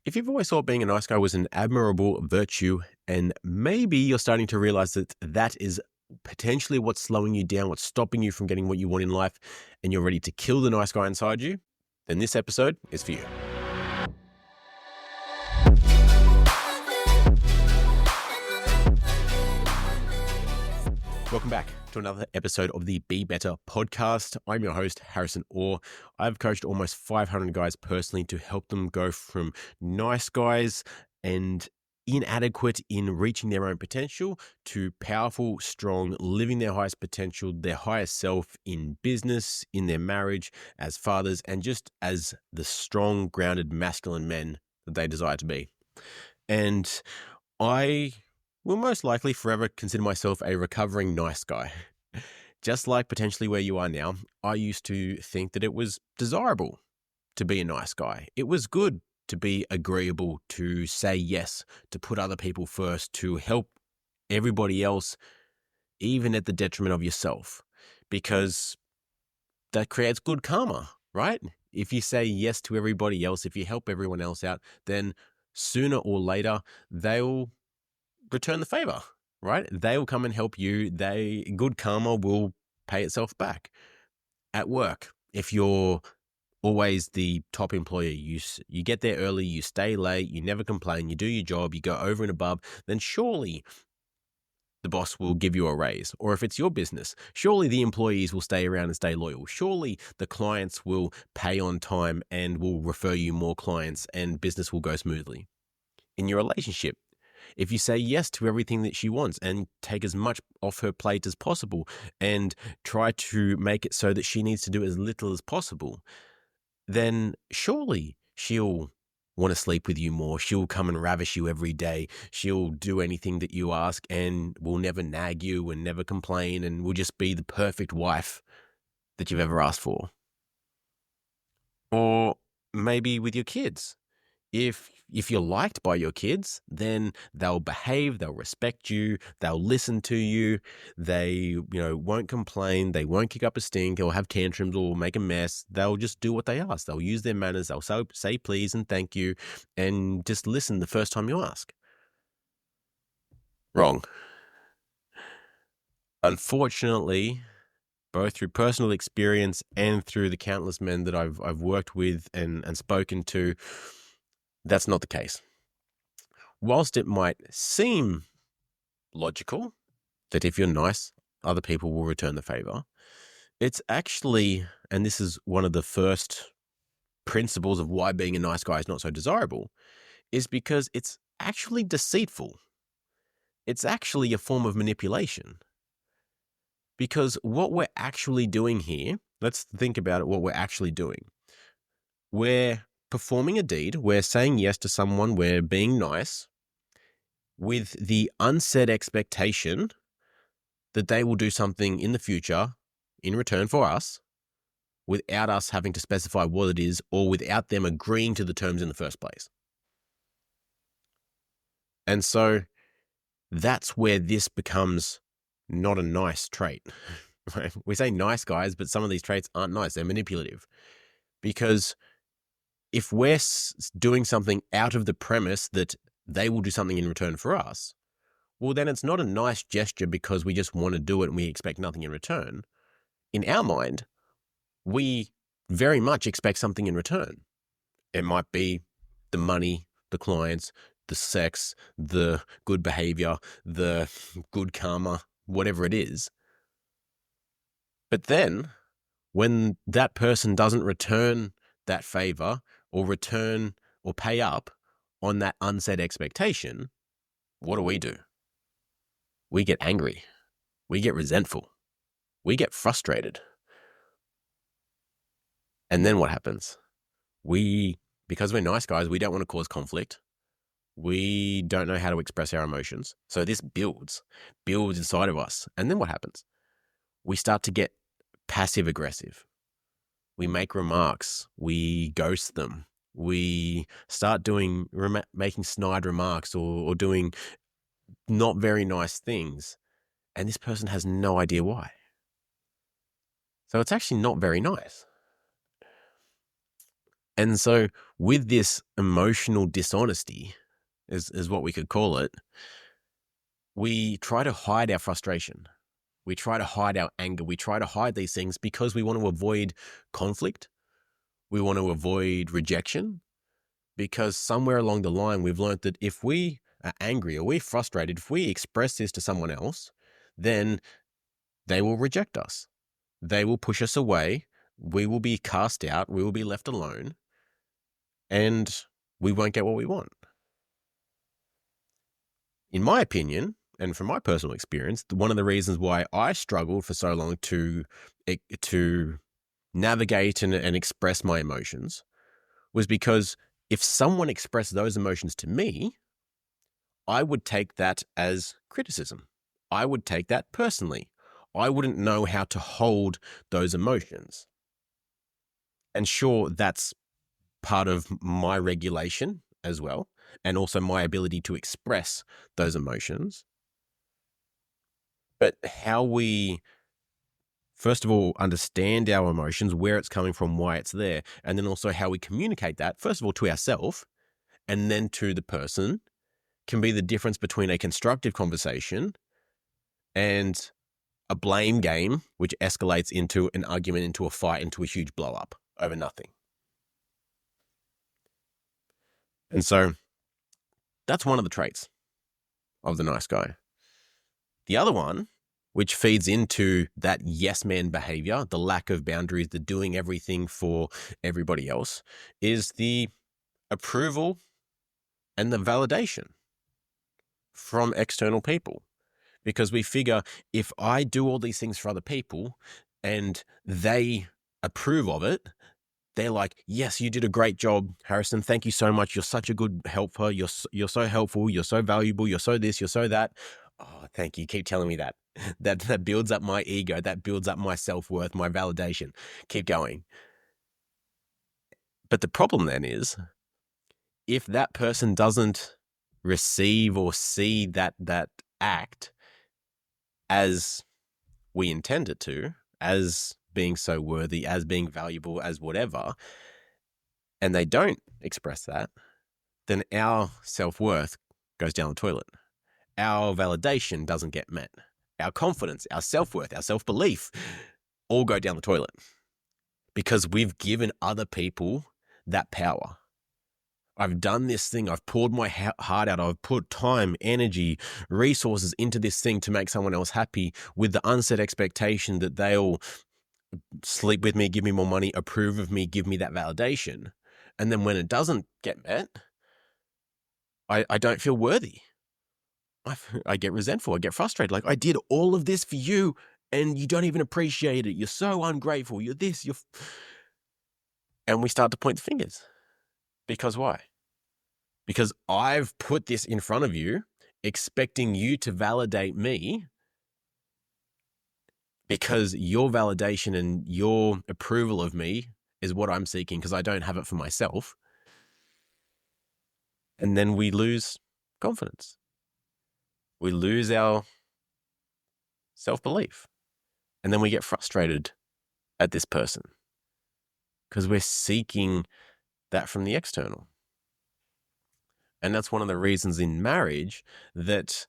If you've always thought being a nice guy was an admirable virtue, and maybe you're starting to realize that that is potentially what's slowing you down, what's stopping you from getting what you want in life, and you're ready to kill the nice guy inside you, then this episode is for you. Welcome back to another episode of the Be Better podcast. I'm your host, Harrison Orr. I've coached almost 500 guys personally to help them go from nice guys and inadequate in reaching their own potential to powerful, strong, living their highest potential, their highest self in business, in their marriage, as fathers, and just as the strong, grounded, masculine men that they desire to be. And I will most likely forever consider myself a recovering nice guy. Just like potentially where you are now, I used to think that it was desirable to be a nice guy. It was good to be agreeable, to say yes, to put other people first, to help everybody else, even at the detriment of yourself, because that creates good karma, right? If you say yes to everybody else, if you help everyone else out, then sooner or later, they'll return the favor, right? They will come and help you. Good karma will pay itself back. At work, if you're always the top employee, you get there early, you stay late, you never complain, you do your job, you go over and above, then surely the boss will give you a raise. Or if it's your business, surely the employees will stay around and stay loyal. Surely the clients will pay on time and will refer you more clients and business will go smoothly. In your relationship, if you say yes to everything that she wants and take as much off her plate as possible and try to make it so that she needs to do as little as possible, then surely she'll want to sleep with you more. She'll come and ravish you every day. She'll do anything that you ask and will never nag you and never complain and will just be the perfect wife that you've ever asked for. Or maybe with your kids. If you're liked by your kids, then they'll behave, they'll respect you, they'll listen to you, they won't complain, they won't kick up a stink or have tantrums or make a mess. They'll just do what they ask. They'll use their manners, they'll say please and thank you, and just listen the first time you ask. Wrong. Unfortunately, both through personal experience and through the countless men that I've worked with and spoken to, that's not the case. Whilst it might seem logical that if you're nice, other people will return the favor, it's actually, and this is one of the first principles of why being a nice guy is not so desirable, is because it's actually deceitful. It's actually a form of manipulation. Because what we're actually doing here, let's think about it, what we're actually doing. We're performing a deed, we're saying yes to someone, we're being nice with the unsaid expectation that they will do something in the future in return for us without us having to specify what it is or without them agreeing to the terms in the first place. And so that's where this becomes not a nice trait. Right? We say nice guys, but some of these traits aren't nice. They're manipulative. Because if we're doing something out of the premise that they will do something in return for us, well, then it's not a nice gesture because we just want to do it and we expect nothing in return. In our mind, we very much expect something in return. It might be the money, the clients, the sex, the good behavior, the good karma, whatever it is. But then when that person doesn't return that favor or return or pay up on that unsaid expectation, what do? We get angry. We get resentful. We get frustrated. And then what happens? Because we're nice guys, we don't want to cause conflict. We don't know how to express our emotions. So this builds inside of us. And then what happens? We start to get passive aggressive. We make remarks. We ghost them. We start making snide remarks or doing not very nice things. And this person has no idea why. So it's actually not very nice. And so with this emotional dishonesty, is what we could call it, we try to hide our frustration. We try to hide our anger. We try to hide these things because we want to avoid conflict. We want to avoid rejection, because somewhere along the line, we've learned that if we are angry or we're frustrated, if we express this to someone else, then they will reject us. They will push us away. We will be cast out. We will be left alone, and we won't get what we want. In my opinion, and from my personal experience, one of the reasons why I struggled for so long to navigate and express my emotions was because if someone expressed those emotions to me, I would take that as criticism. I would take that personally. I wouldn't know how to hold those emotions. And sure, that's part of my regulation as well, and also my ability to express those emotions. But how we, first of all, understand our emotions, where it's coming from, why it's there, and then also how we communicate that, first of all, to ourselves and then to the person, can be the difference between a constructive conversation and a blame game, which escalates into an argument, into a fight, into a huge blow up over nothing. And so that's one of the traits of the nice guy. The other one, which feeds into that yes man behavior, the lack of boundaries, the doing everything for everybody else, is the approval and the validation from external people. Because we figure if I do all these things for other people and they approve of it, they're like, yes, you did a great job, Harrison. Thank you so much. You're such a good helper. You're so helpful. You're so valuable. You're so this, you're so that. Oh, thank you. Keep telling me that. That builds up my ego. That builds up my self-worth, my validation. Keep going. But the problem then is, if that person doesn't receive or see that act as we intend it to, as being so worthy, as being valuable, as whatever, and they don't express that, then our self-worth goes down the toilet. Our validation doesn't get met. Our confidence, our self-worth, our self-belief all go down the toilet because we've given other people that power. I've done this thing. I've poured my heart out. I've put time, energy, resources into this thing to make someone else happy with the unset expectation that they'll sleep with me, give me more money, approve of me, give me that validation. And then when it doesn't get met, I don't feel worthy. I get resentful. I get frustrated. Like, I did all of this for you and you don't even appreciate it. You're so ungrateful. You're this, and we start to point the fingers. Because why? Because I've put this in front of you, expecting you to validate me, because your validation and your approval of me is what I'm seeking, because I don't have it for myself. And then we lose confidence. We lose our self-belief. And then we get frustrated at this person because we're seeking that from the external. And that's one of the reasons in marriage that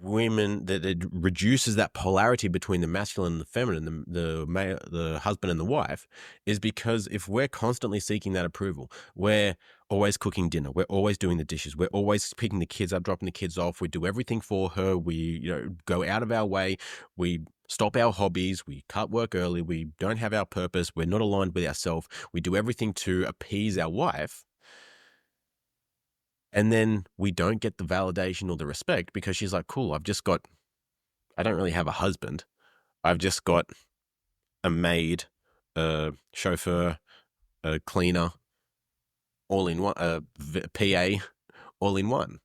that it reduces that polarity between the masculine and the feminine, the husband and the wife, is because if we're constantly seeking that approval, we're always cooking dinner, we're always doing the dishes, we're always picking the kids up, dropping the kids off, we do everything for her, we go out of our way, we stop our hobbies, we cut work early, we don't have our purpose, we're not aligned with ourselves, we do everything to appease our wife. And then we don't get the validation or the respect because she's like, cool, I don't really have a husband. I've just got a maid, a chauffeur, a cleaner, all in one, a PA, all in one,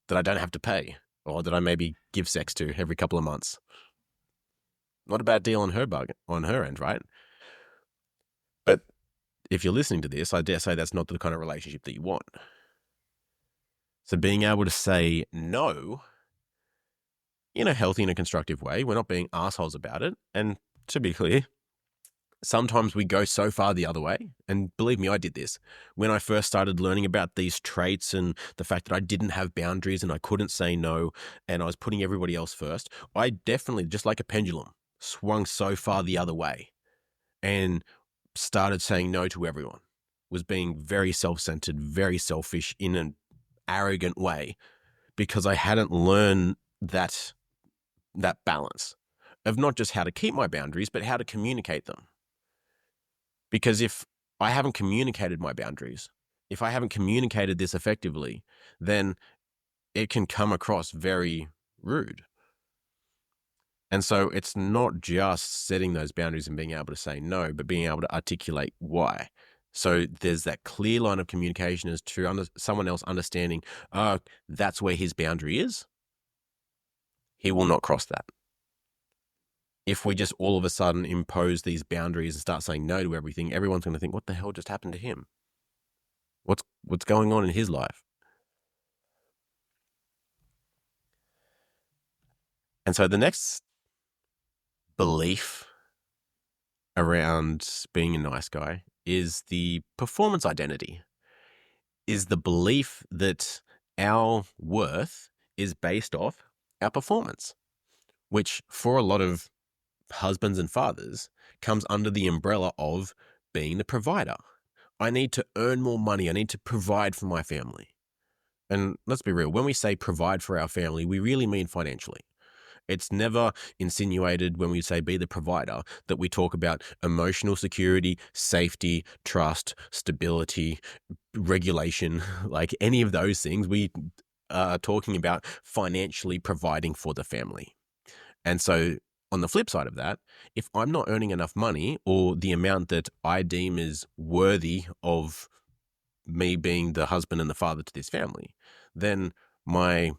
that I don't have to pay or that I maybe give sex to every couple of months. Not a bad deal on her end, right? But if you're listening to this, I dare say that's not the kind of relationship that you want. So being able to say no in a healthy and a constructive way, we're not being assholes about it. And to be clear, sometimes we go so far the other way. And believe me, I did this. When I first started learning about these traits and the fact that I didn't have boundaries and I couldn't say no and I was putting everybody else first, I definitely, just like a pendulum, swung so far the other way and started saying no to everyone, was being very self-centered, very selfish in an arrogant way because I hadn't learned that balance of not just how to keep my boundaries, but how to communicate them. Because if I haven't communicated my boundaries, if I haven't communicated this effectively, then it can come across very rude. And so it's not just setting those boundaries and being able to say no, but being able to articulate why. So there's that clear line of communication as to someone else understanding, that's where his boundary is. He will not cross that. If we just all of a sudden impose these boundaries and start saying no to everything, everyone's going to think, what the hell just happened to him? What's going on in his life? And so the next belief around being a nice guy is the performance identity, is the belief that our worth is based off our performance, which for a lot of husbands and fathers comes under the umbrella of being the provider. I need to earn more money. I need to provide for my family. And let's be real, when we say provide for our family, we really mean financially. It's never insinuated when we say be the provider that we talk about emotional security, safety, trust, stability, regulation, like any of those things. We are talking about financially providing for the family. And so on the flip side of that, if I'm not earning enough money or the amount that I deem is worthy of me being the husband and the father to this family, then my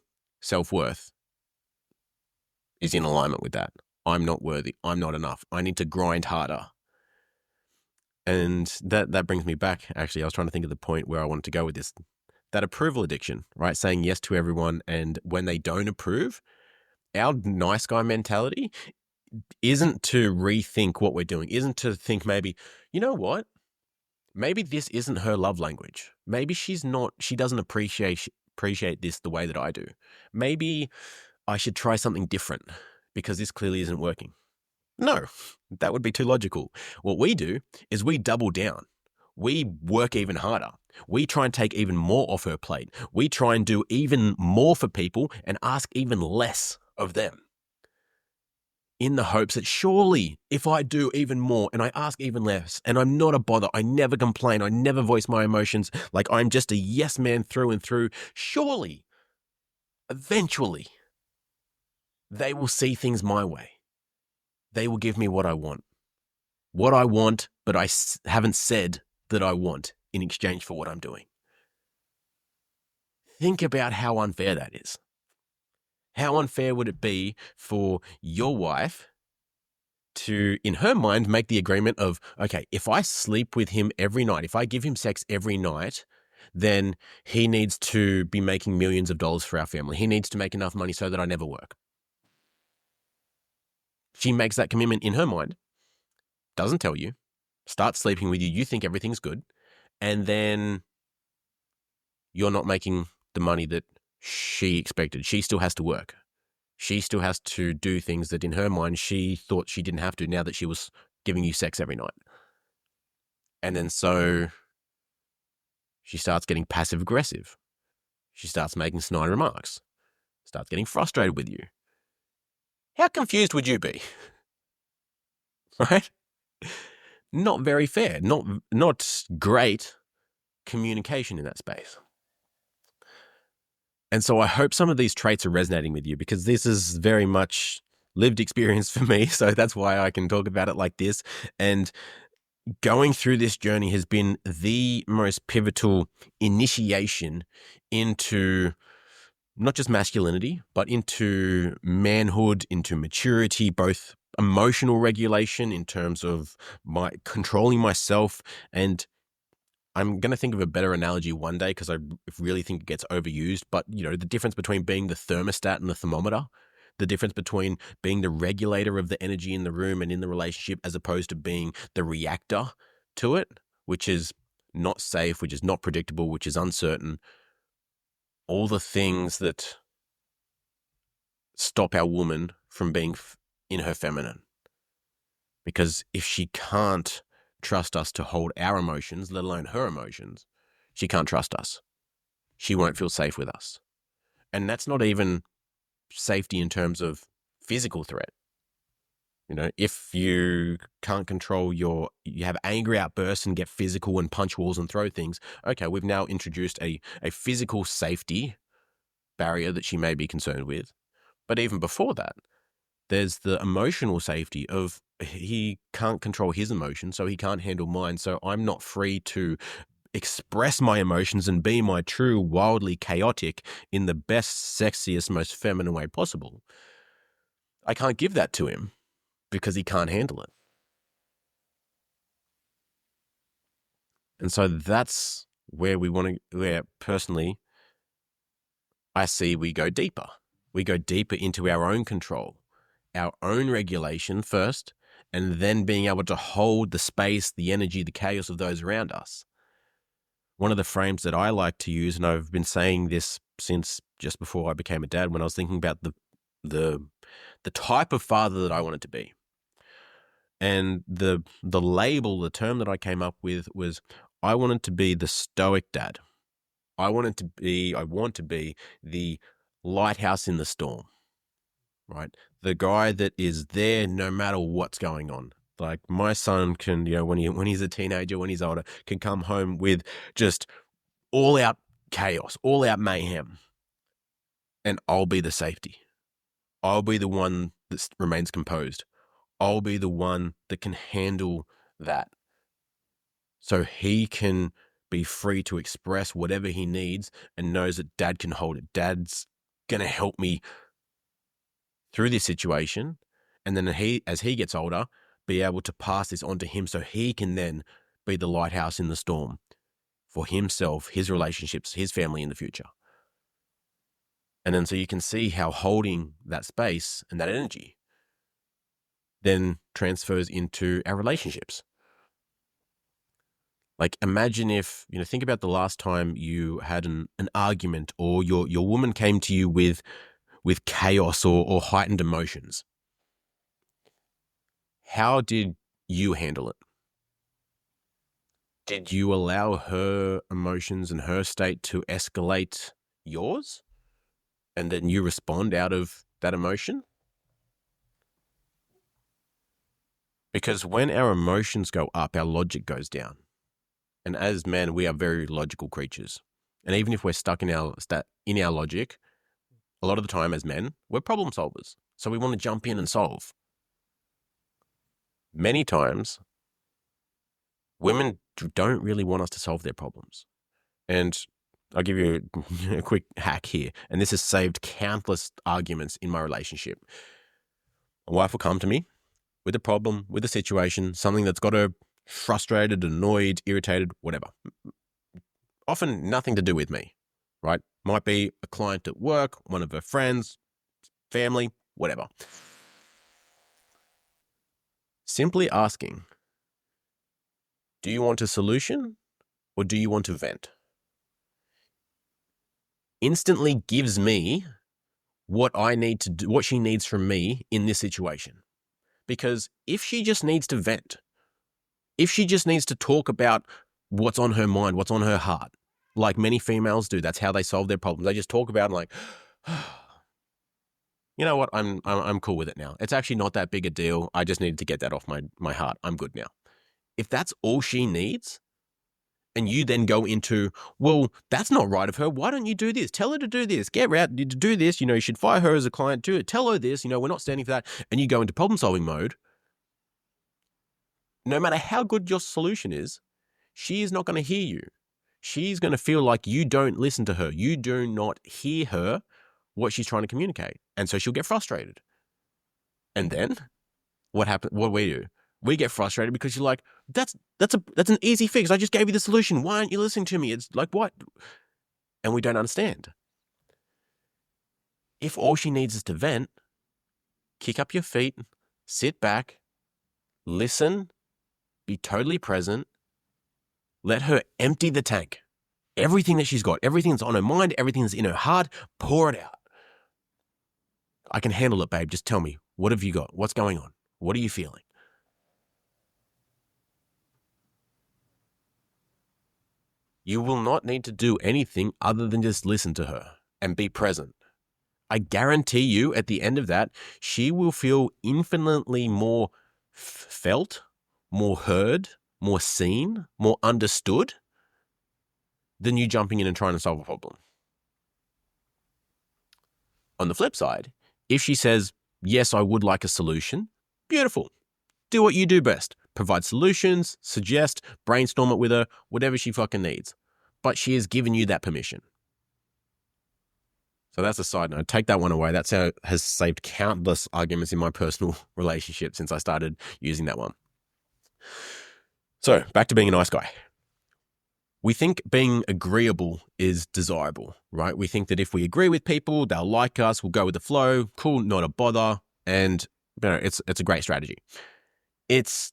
self-worth is in alignment with that. I'm not worthy. I'm not enough. I need to grind harder. And that brings me back. Actually, I was trying to think of the point where I wanted to go with this. That approval addiction, right? Saying yes to everyone. And when they don't approve, our nice guy mentality isn't to rethink what we're doing, isn't to think maybe, you know what? Maybe this isn't her love language. Maybe she doesn't appreciate this the way that I do. Maybe I should try something different because this clearly isn't working. No, that would be too logical. What we do is we double down. We work even harder. We try and take even more off her plate. We try and do even more for people and ask even less of them, in the hopes that surely if I do even more and I ask even less and I'm not a bother, I never complain, I never voice my emotions, like I'm just a yes man through and through, surely, eventually, they will see things my way. They will give me what I want, but I haven't said that I want in exchange for what I'm doing. Think about how unfair that is. How unfair would it be for your wife to, in her mind, make the agreement of, okay, if I sleep with him every night, if I give him sex every night, then he needs to be making millions of dollars for our family. He needs to make enough money so that I never work. She makes that commitment in her mind, doesn't tell you, starts sleeping with you, you think everything's good, and then you're not making the money that she expected. She still has to work. She still has to do things that in her mind she thought she didn't have to now that she was giving you sex every night. And then so she starts getting passive aggressive. She starts making snide remarks, starts getting frustrated with you. How confused would you be? Right? Not very fair, not great communication in that space. And so I hope some of these traits are resonating with you, because this is very much lived experience for me. So that's why I can talk about it like this. And going through this journey has been the most pivotal initiation into not just masculinity, but into manhood, into maturity, both emotional regulation in terms of my controlling myself. And I'm going to think of a better analogy one day, because I really think it gets overused. But, you know, the difference between being the thermostat and the thermometer, the difference between being the regulator of the energy in the room and in the relationship as opposed to being the reactor to it, which is not safe, which is not predictable, which is uncertain. All the things that stop our woman from being in her feminine. Because if she can't trust us to hold our emotions, let alone her emotions, she can't trust us. She won't feel safe with us. And that's not even safety in terms of physical threat. You know, if you can't control you have angry outbursts and get physical and punch walls and throw things, okay, we've now introduced a physical safety barrier that she may be concerned with. But even before that, there's the emotional safety of he can't control his emotions, so he can't handle mine. So I'm not free to express my emotions and be my true, wildly chaotic in the best, sexiest, most feminine way possible. I can't give that to him because he can't handle it. And so that's where where personally I see we go deeper. We go deeper into our own control, our own regulation first, and then being able to hold the space, the energy, the chaos of those around us. One of the frames that I like to use, and I've been saying this since just before I became a dad, when I was thinking about the type of father that I wanted to be. And the label, the term that I came up with was I wanted to be the stoic dad. I want to be the lighthouse in the storm, right? The guy that is there no matter what's going on. Like my son can, when he's a teenager, when he's older, can come home with just all out chaos, all out mayhem. And I'll be the safety. I'll be the one that remains composed. I'll be the one that can handle that. So he can be free to express whatever he needs and knows that dad can hold it. Dad's going to help me through this situation. And then as he gets older, be able to pass this on to him so he can then be the lighthouse in the storm for himself, his relationships, his family in the future. And then so you can see how holding that space and that energy then transfers into our relationships. Like imagine if, think about the last time you had an argument or your woman came to you with chaos or heightened emotions. How did you handle it? Did you allow her emotions and her state to escalate yours? And then you respond out of that emotion? Because when our emotions go up, our logic goes down. And as men, we are very logical creatures. And even if we're stuck in our logic, a lot of the time as men, we're problem solvers. So we want to jump in and solve. Many times, women don't really want us to solve their problems. And I'll give you a quick hack here. And this has saved countless arguments in my relationship. My wife will come to me with a problem, with a situation, something that's got her frustrated, annoyed, irritated, whatever. Often nothing to do with me, right? Might be a client at work, one of her friends, family, whatever. Simply asking, do you want a solution or do you want to vent? Instantly gives me what I need to do, what she needs from me in this situation. Because if she just needs to vent, if she just needs to talk about what's on her mind, what's on her heart, like many females do, that's how they solve their problems. They just talk about it like, you know what, I'm cool with it now. It's actually not that big a deal. I just needed to get that off my heart. I'm good now. If that's all she needs, and you then go into, well, that's not right of her. Why don't you do this? Tell her to do this. Get her out to do this. You should fire her as a client too. Tell her this. We're not standing for that. And you go into problem-solving mode. No matter how good your solution is, she is not going to hear you. She's going to feel like you don't listen to her. You do not hear her, what she's trying to communicate. And so she'll get frustrated. And then what happens? What we do? We get frustrated because you're like, that's an easy fix. I just gave you the solution. Why aren't you listening to me? It's like, what? And we don't understand. If all she needs is to vent, kick up your feet, sit back, listen, be totally present. Let her empty the tank. Everything that she's got, everything that's on her mind, everything that's in her heart, pour it out. I can handle it, babe. Just tell me, what have you got? What's going on? What are you feeling? You will not need to do anything other than just listen to her and be present. I guarantee you at the end of that, she will feel infinitely more felt, more heard, more seen, more understood than you jumping in and trying to solve a problem. On the flip side, if she says, yes, I would like a solution, beautiful. Do what you do best. Provide solutions, suggest, brainstorm it with her, whatever she fucking needs. But she has given you that permission. So that's a side note. Take that one away. That's how it has saved countless arguments in my personal relationship since I started using that one. So back to being a nice guy. We think being agreeable is desirable, right? We think that if we agree with people, they'll like us, we'll go with the flow, cool, not a bother, and it's a great strategy. It's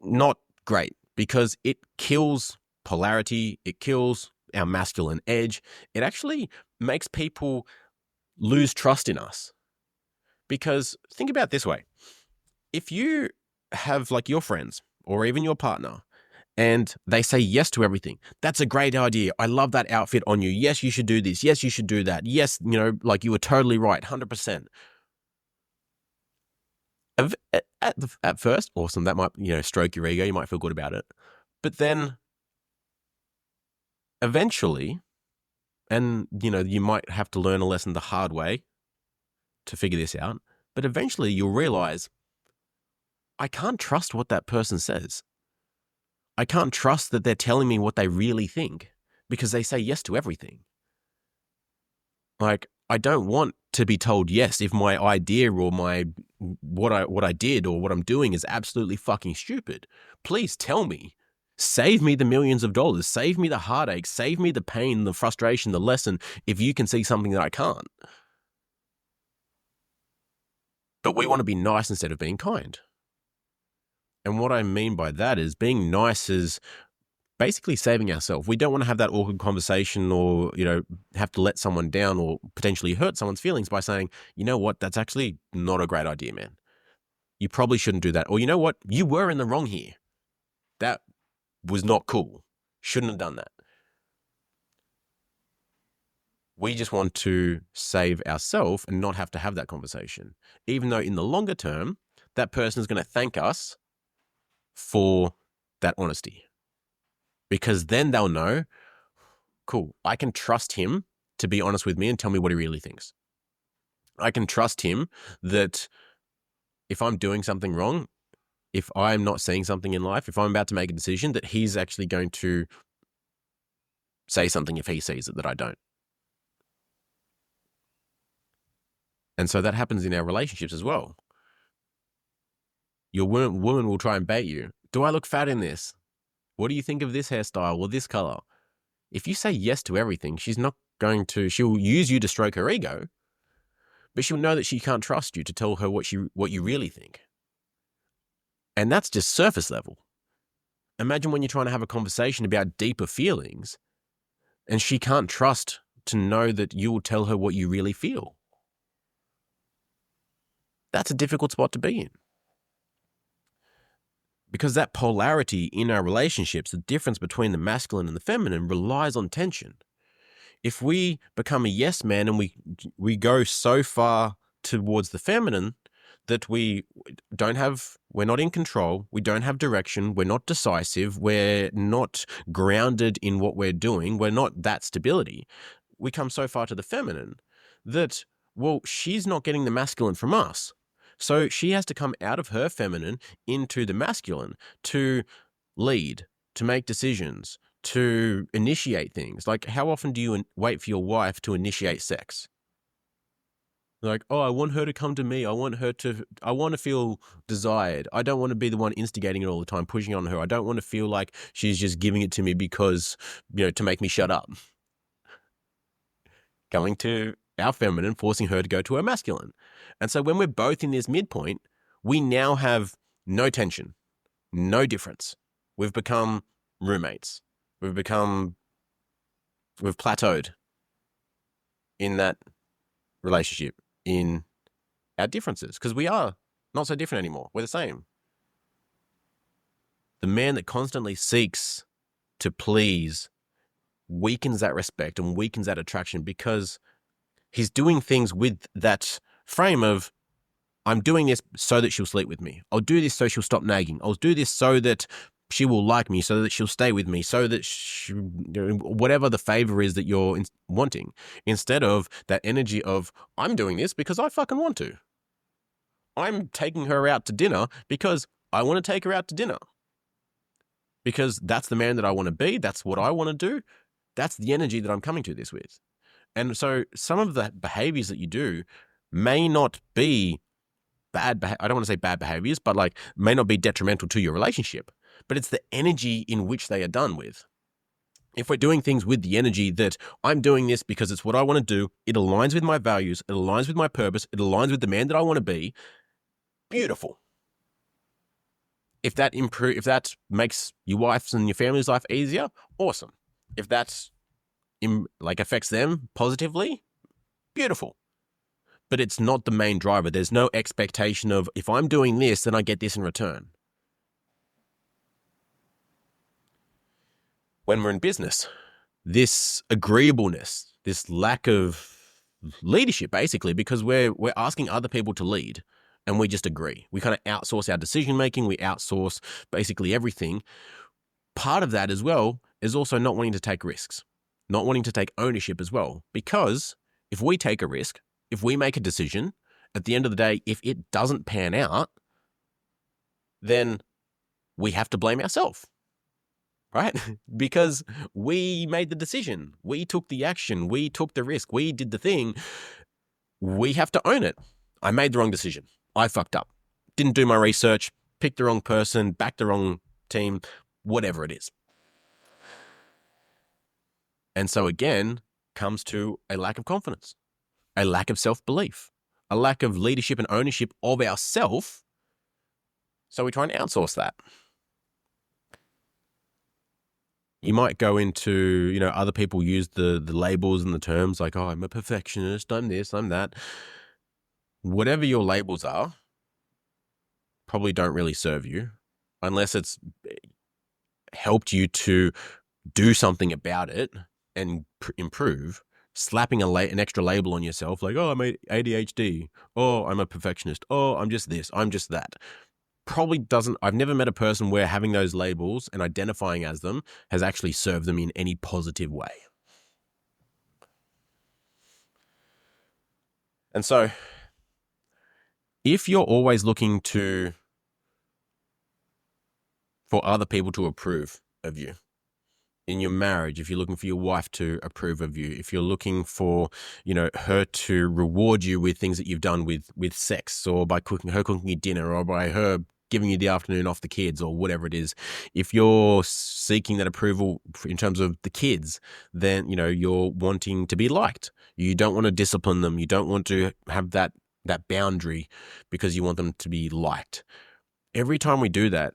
not great because it kills polarity, it kills our masculine edge. It actually makes people lose trust in us. Because think about it this way. If you have like your friends or even your partner and they say yes to everything, that's a great idea. I love that outfit on you. Yes, you should do this. Yes, you should do that. Yes, like you were totally right, 100%. At first, awesome. That might, stroke your ego. You might feel good about it. But then eventually, and, you might have to learn a lesson the hard way to figure this out, but eventually you'll realize, I can't trust what that person says. I can't trust that they're telling me what they really think because they say yes to everything. Like, I don't want to be told yes if my idea or what I did or what I'm doing is absolutely fucking stupid. Please tell me. Save me the millions of dollars. Save me the heartache. Save me the pain, the frustration, the lesson if you can see something that I can't. But we want to be nice instead of being kind. And what I mean by that is being nice is basically saving ourselves. We don't want to have that awkward conversation or, have to let someone down or potentially hurt someone's feelings by saying, you know what, that's actually not a great idea, man. You probably shouldn't do that. Or you know what, you were in the wrong here. That was not cool. Shouldn't have done that. We just want to save ourselves and not have to have that conversation. Even though in the longer term, that person is going to thank us for that honesty. Because then they'll know, cool, I can trust him to be honest with me and tell me what he really thinks. I can trust him that if I'm doing something wrong, if I'm not seeing something in life, if I'm about to make a decision, that he's actually going to say something if he sees it that I don't. And so that happens in our relationships as well. Your woman will try and bait you. Do I look fat in this? What do you think of this hairstyle or this color? If you say yes to everything, she'll use you to stroke her ego, but she'll know that she can't trust you to tell her what you really think. And that's just surface level. Imagine when you're trying to have a conversation about deeper feelings and she can't trust to know that you will tell her what you really feel. That's a difficult spot to be in. Because that polarity in our relationships, the difference between the masculine and the feminine, relies on tension. If we become a yes man and we go so far towards the feminine that we're not in control, we don't have direction, we're not decisive, we're not grounded in what we're doing, we're not that stability, we come so far to the feminine that, well, she's not getting the masculine from us. So she has to come out of her feminine into the masculine to lead, to make decisions, to initiate things. Like, how often do you wait for your wife to initiate sex? Like, oh, I want her to come to me. I want to feel desired. I don't want to be the one instigating it all the time, pushing on her. I don't want to feel like she's just giving it to me because, to make me shut up. Coming to our feminine, forcing her to go to her masculine. And so when we're both in this midpoint, we now have no tension, no difference. We've become roommates. We've plateaued in that relationship, in our differences, because we are not so different anymore. We're the same. The man that constantly seeks to please weakens that respect and weakens that attraction, because he's doing things with that frame of, I'm doing this so that she'll sleep with me. I'll do this so she'll stop nagging. I'll do this so that she will like me, so that she'll stay with me, so that whatever the favor is that you're wanting, instead of that energy of, I'm doing this because I fucking want to. I'm taking her out to dinner because I want to take her out to dinner. Because that's the man that I want to be. That's what I want to do. That's the energy that I'm coming to this with. And so some of the behaviors that you do may not be bad. I don't want to say bad behaviors, but like may not be detrimental to your relationship, but it's the energy in which they are done with. If we're doing things with the energy that I'm doing this because it's what I want to do, it aligns with my values, it aligns with my purpose, it aligns with the man that I want to be, beautiful. If that makes your wife's and your family's life easier, awesome. If that's affects them positively, beautiful. But it's not the main driver. There's no expectation of, if I'm doing this, then I get this in return. When we're in business, this agreeableness, this lack of leadership, basically, because we're asking other people to lead and we just agree. We kind of outsource our decision-making. We outsource basically everything. Part of that as well is also not wanting to take risks, not wanting to take ownership as well. Because if we take a risk, if we make a decision, at the end of the day, if it doesn't pan out, then we have to blame ourselves, right? Because we made the decision. We took the action. We took the risk. We did the thing. We have to own it. I made the wrong decision. I fucked up. Didn't do my research, picked the wrong person, backed the wrong team, whatever it is. And so again, comes to a lack of confidence, a lack of self-belief, a lack of leadership and ownership of ourself. So we try and outsource that. You might go into, other people use the labels and the terms like, oh, I'm a perfectionist, I'm this, I'm that. Whatever your labels are, probably don't really serve you unless it's helped you to do something about it and improve. Slapping an extra label on yourself like, oh, I'm ADHD, oh, I'm a perfectionist, oh, I'm just this, I'm just that. Probably doesn't. I've never met a person where having those labels and identifying as them has actually served them in any positive way. And so if you're always looking for other people to approve of you in your marriage, if you're looking for your wife to approve of you, if you're looking for, her to reward you with things that you've done with sex, or by cooking you dinner, or by her giving you the afternoon off the kids, or whatever it is, if you're seeking that approval in terms of the kids, then, you're wanting to be liked. You don't want to discipline them. You don't want to have that boundary because you want them to be liked. Every time we do that,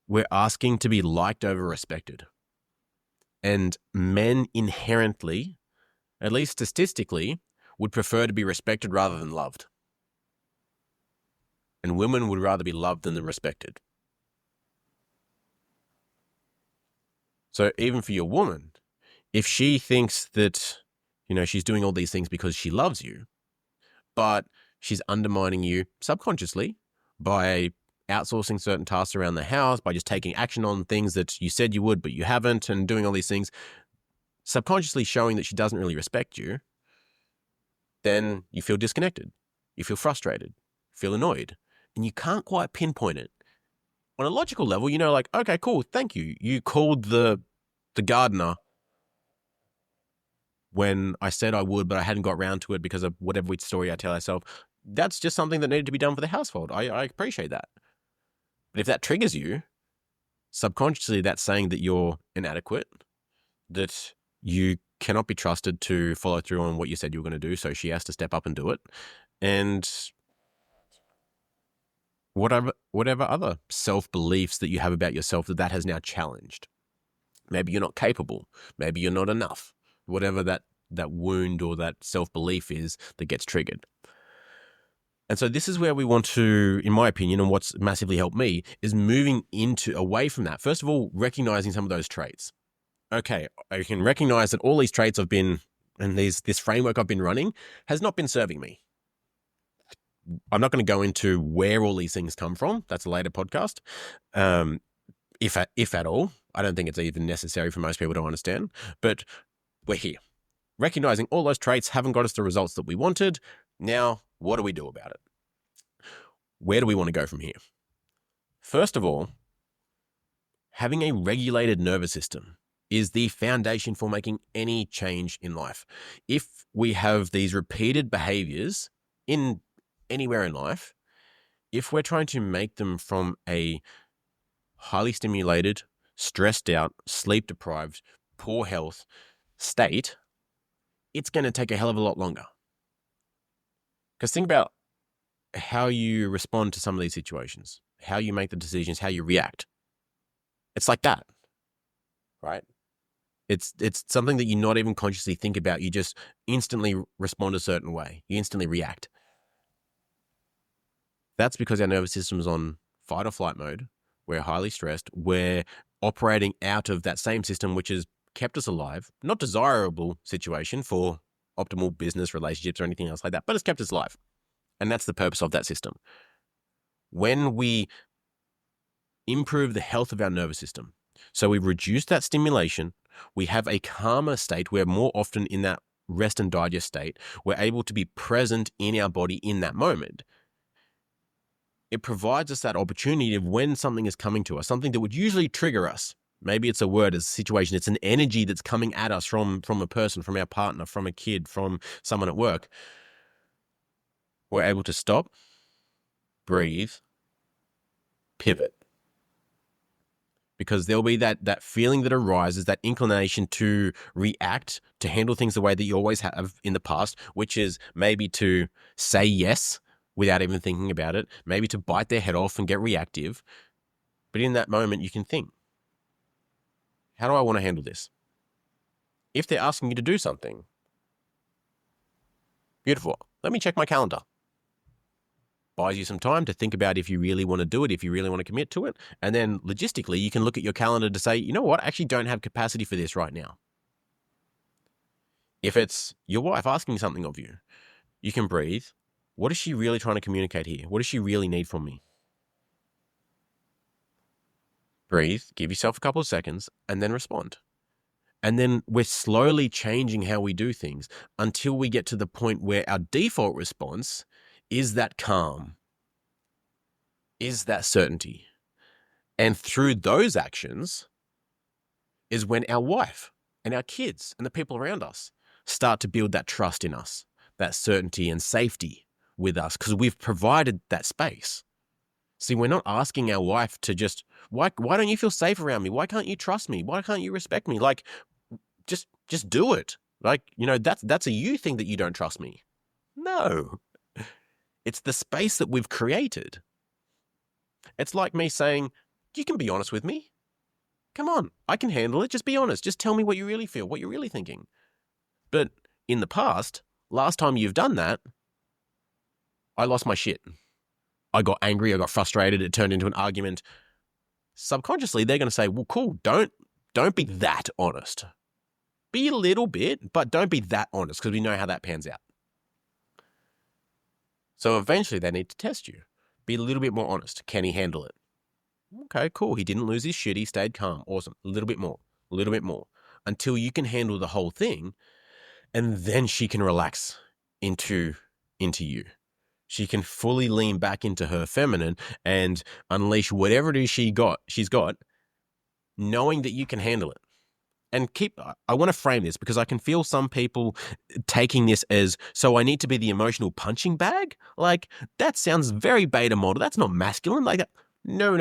we're asking to be liked over respected. And men inherently, at least statistically, would prefer to be respected rather than loved. And women would rather be loved than respected. So even for your woman, if she thinks that, she's doing all these things because she loves you, but she's undermining you subconsciously by outsourcing certain tasks around the house, by just taking action on things that you said you would, but you haven't, and doing all these things, subconsciously showing that she doesn't really respect you, then you feel disconnected. You feel frustrated, feel annoyed, and you can't quite pinpoint it. On a logical level, like, okay, cool, thank you. You called the gardener when I said I would, but I hadn't got around to it because of whatever story I tell myself. That's just something that needed to be done for the household. I appreciate that. But if that triggers you, subconsciously that's saying that you're inadequate, that You cannot be trusted to follow through on what you said you were going to do, so she has to step up and do it. And whatever other self-beliefs that you have about yourself that has now challenged. Maybe you're not capable. Maybe you're not enough. Whatever that wound or that self-belief is that gets triggered. And so this is where we want to, in my opinion, and what's massively helped me, is moving away from that. First of all, recognizing some of those traits. Okay, I can recognize that all these traits I've been, and this framework I've been running has not been serving me. I'm not going to go into where all these things come from. That's a later podcast. If at all. I don't think it's even necessary for most people to understand, but we're here. Recognizing all those traits haven't got us the results that we wanted. Now, what do we do about it? Where do we want to go from here? First of all, having a regulated nervous system is the foundation for making any change in life. If we have these repeated behaviors in anywhere in life, if we're trying to make them from a highly stimulated, stressed out, sleep deprived, poor health state, it's going to take a hell of a lot longer. Because think about how you respond to some of these situations, how you make the decisions, how you react. It's like that, right? It's something that you not even consciously think about. You just instantly respond a certain way. You instantly react. That's because our nervous system is on fight or flight mode. We're highly stressed. We're operating out of that same system, which has kept us alive. Not desirable situation for optimal business, relationships, or anything else like that, but it's kept us alive. And that's the purpose of that system. When we improve the health of our nervous system, so we reduce that stimulation, we have a calmer state. We're more often in that rest and digest state. We're able to be present in our body in that moment. It provides us that opportunity of when something is coming to us, something that would usually trigger us. Maybe it's a word, it's a situation, it's an energy that's coming at us from a person, from our partner, from a kid, from someone at work. We're able to stop, breathe, pivot. Because there'll be that feeling that arises, that inclination to react, to handle things the way that you always have in the past, which is maybe to say yes without even thinking about it, maybe to bite their head off and get reactive. But in that moment, you can think, how do I want to handle this? If they're asking you to do something, beautiful. Let me check my calendar. Buys you some time to think about if you really want to do it, if you really want to commit to it. And then logistically, you can look at your calendar to say, you know what, I actually don't have capacity for this right now. If it's your wife asking something of you, you can breathe. What is she really trying to communicate here? What does she really need from me? Breathe, give yourself a couple of seconds, and then respond. And then we're slowly changing how we do things until we get to the point where our default response is that calm, is that certainty. And through those actions is when our wife and our kids and the people around us start to build that trust in us, that certainty and safety with us, because we've provided that space. See, we're not asking our wife to just, why don't you feel safe around me? Why can't you trust me? Why can't you respect me? Like, just do it. Like, that's a you thing that you don't trust me. No. It's the space that we've created. It's like me saying, you can be honest with me. Come on, I can handle it. Just be honest. Just tell me what you really feel, what you're really thinking. But in the past, last time you've done that, I lost my shit. I got angry, I got frustrated, it turned into an argument. Subconsciously, they're going to say, well, cool, don't be that honest. Be a little bit, but don't be that honest, because we know how that pans out. So eventually they need to test you. Be a little bit more honest. Can he handle it? Okay, cool. He didn't lose his shit. He stayed calm. Awesome. A little bit more, until you can handle the whole thing. And then she can relax into you. She can fully lean back into her feminine and unleash whatever it is she's got, knowing that you can handle it. And I want to frame this because I can feel some people taking this as, so I need to be the emotional punching bag? Like, that sounds very beta model. That's not masculine. Like that. No.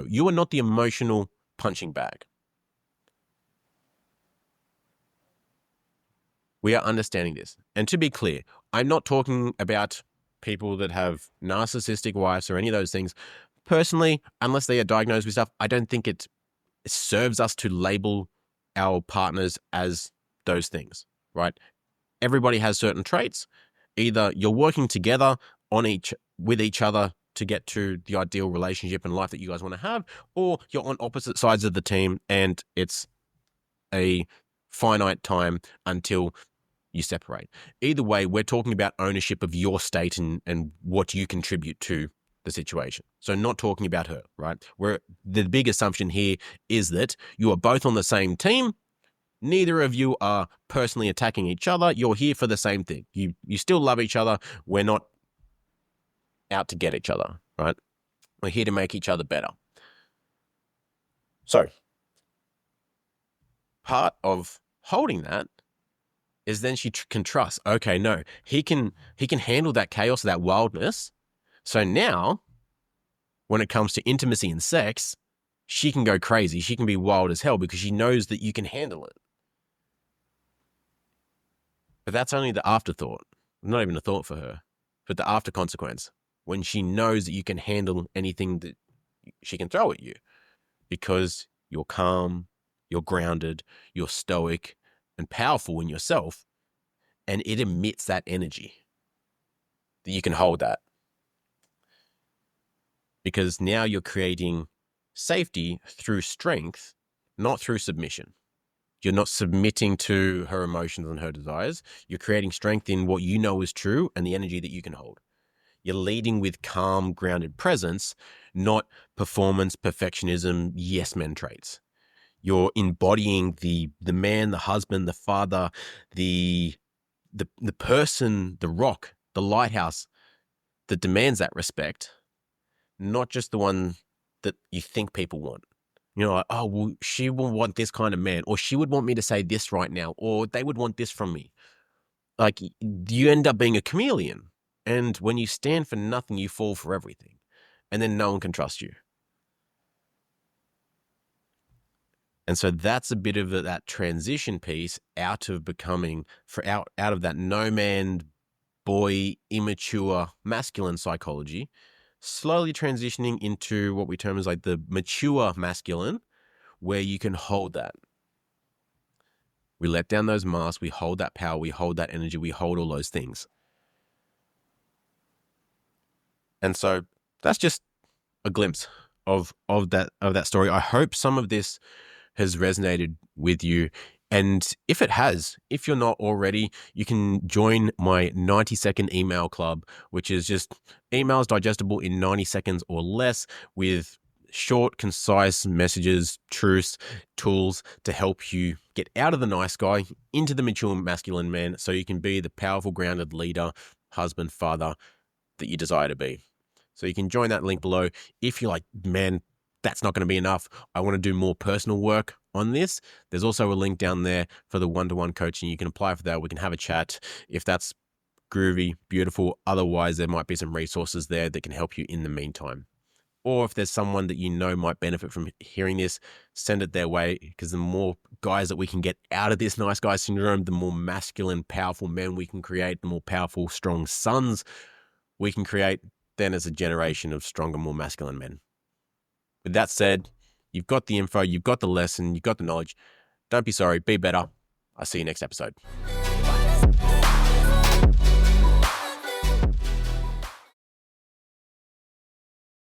You are not the emotional punching bag. We are understanding this. And to be clear, I'm not talking about people that have narcissistic wives or any of those things. Personally, unless they are diagnosed with stuff, I don't think it serves us to label our partners as those things, right? Everybody has certain traits. Either you're working together with each other to get to the ideal relationship and life that you guys want to have, or you're on opposite sides of the team and it's a finite time until you separate. Either way, we're talking about ownership of your state and what you contribute to the situation. So not talking about her, right? The big assumption here is that you are both on the same team. Neither of you are personally attacking each other. You're here for the same thing. You still love each other. We're not out to get each other, right? We're here to make each other better. So part of holding that is then she can trust, okay, no, he can handle that chaos, that wildness. So now when it comes to intimacy and sex, she can go crazy. She can be wild as hell because she knows that you can handle it. But that's only the afterthought, not even a thought for her, but the after consequence, when she knows that you can handle anything that she can throw at you because you're calm, you're grounded, you're stoic and powerful in yourself, and it emits that energy that you can hold that. Because now you're creating safety through strength, not through submission. You're not submitting to her emotions and her desires. You're creating strength in what you know is true and the energy that you can hold. You're leading with calm, grounded presence, not performance, perfectionism, yes men traits. You're embodying the man, the husband, the father, the person, the rock, the lighthouse that demands that respect, not just the one that you think people want. You know, like, oh, well, she will want this kind of man, or she would want me to say this right now, or they would want this from me. Like, you end up being a chameleon. And when you stand for nothing, you fall for everything. And then no one can trust you. And so that's a bit of that transition piece out of becoming, out of that no man, boy, immature, masculine psychology, slowly transitioning into what we term as like the mature masculine, where you can hold that. We let down those masks, we hold that power, we hold that energy, we hold all those things. And so that's just a glimpse of that story. I hope some of this has resonated with you. And if it has, if you're not already, you can join my 90-second email club, which is just emails digestible in 90 seconds or less with short, concise messages, truths, tools to help you get out of the nice guy into the mature masculine man so you can be the powerful, grounded leader, husband, father that you desire to be. So you can join that link below. If you're like, man, that's not going to be enough, I want to do more personal work on this, there's also a link down there for the one-to-one coaching. You can apply for that. We can have a chat. If that's groovy, beautiful. Otherwise, there might be some resources there that can help you in the meantime. Or if there's someone that you know might benefit from hearing this, send it their way, because the more guys that we can get out of this nice guy syndrome, the more masculine, powerful men we can create, the more powerful, strong sons we can create, then as a generation of stronger, more masculine men. With that said, you've got the info, you've got the lesson, you've got the knowledge. Don't be sorry, be better. I'll see you next episode.